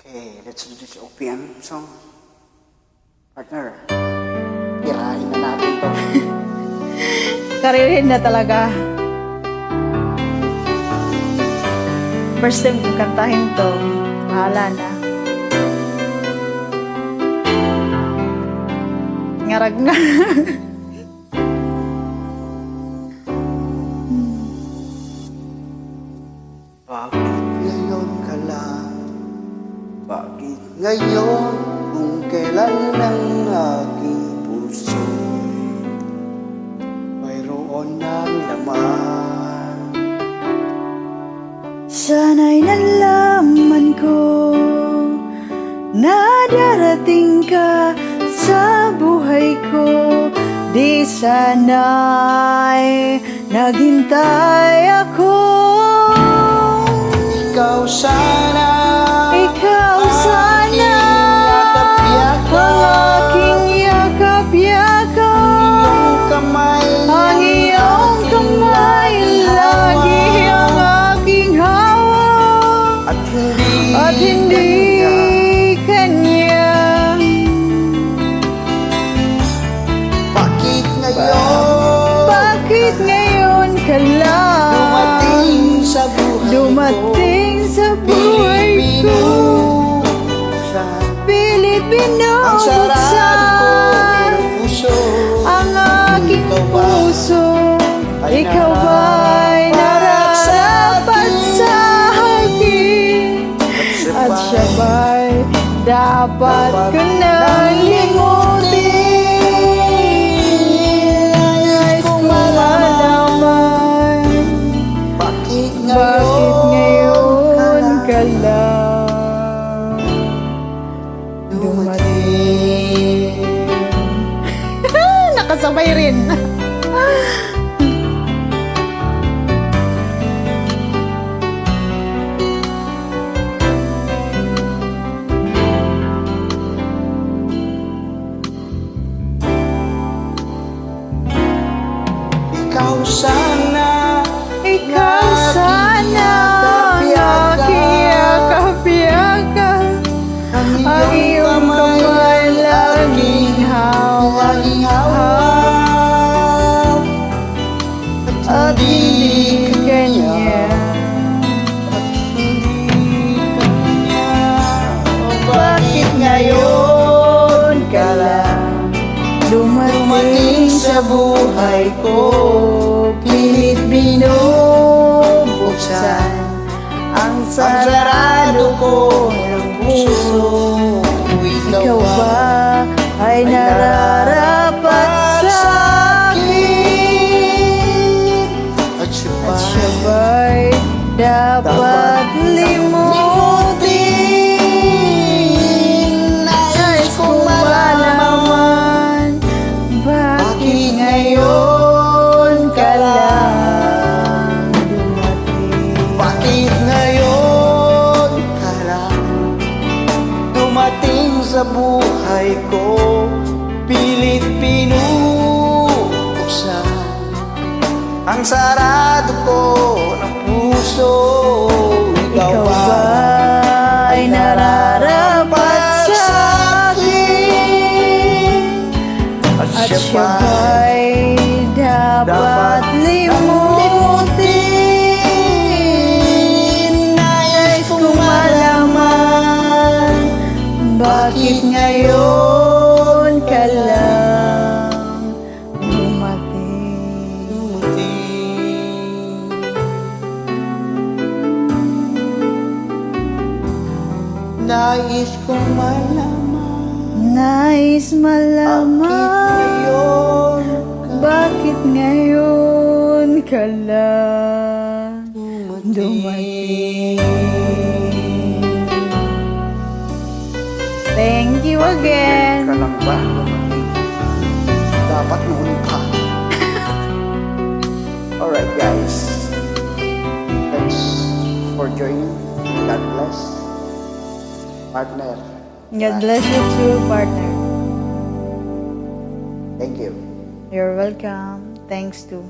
Okay, let's do this OPM song. Partner, tirahin na natin to. Karirin na talaga. First time kong kantahin to. Bahala na. Ngarag na. Bakit ngayon ka lang? Bakit ngayon kung kailan ng aking puso mayroon ng laman? Sana'y nalaman ko na darating ka sa buhay ko. Di sana'y naghintay ako. Ikaw sana Ang aking yakap-yakap, ang iyong kamay lagi ang aking hawak, at hindi kanya. Bakit ngayon? Bakit ngayon ka lang dumating sa buhay ko? Pilit binubuksan ang aking puso. Ikaw ba'y nararapat sa akin? At siya ba'y dapat ko nang limutin? Nais kong malaman, bakit ngayon ka lang dumating? Nakasabay rin. Ikaw sana ang aking yakap-yakap, ang iyong kamay laging hawak, at hindi kanya. Bakit ngayon ka lang dumating sa buhay ko? Pilit binubuksan ang sarado ko ng puso. Ikaw ba ay nararapat sa akin? At siya ba'y dapat limutin? Nais kong malaman, bakit ngayon ka lang dumating? Bakit ngayon ka lang dumating sa buhay ko? Pilit pinubuksan ang sarado ko ng puso. Ikaw ba ay nararapat sa akin? At siya ba'y dapat limutin? Nais kong malaman, bakit ngayon ka lang dumating? Nais kong malaman, bakit ngayon ka lang dumating? Thank you again. Ka lang ba dumating? Dapat noon pa. Alright guys, thanks for joining. God bless. Partner. God bless you too, partner. Thank you. You're welcome. Thanks too.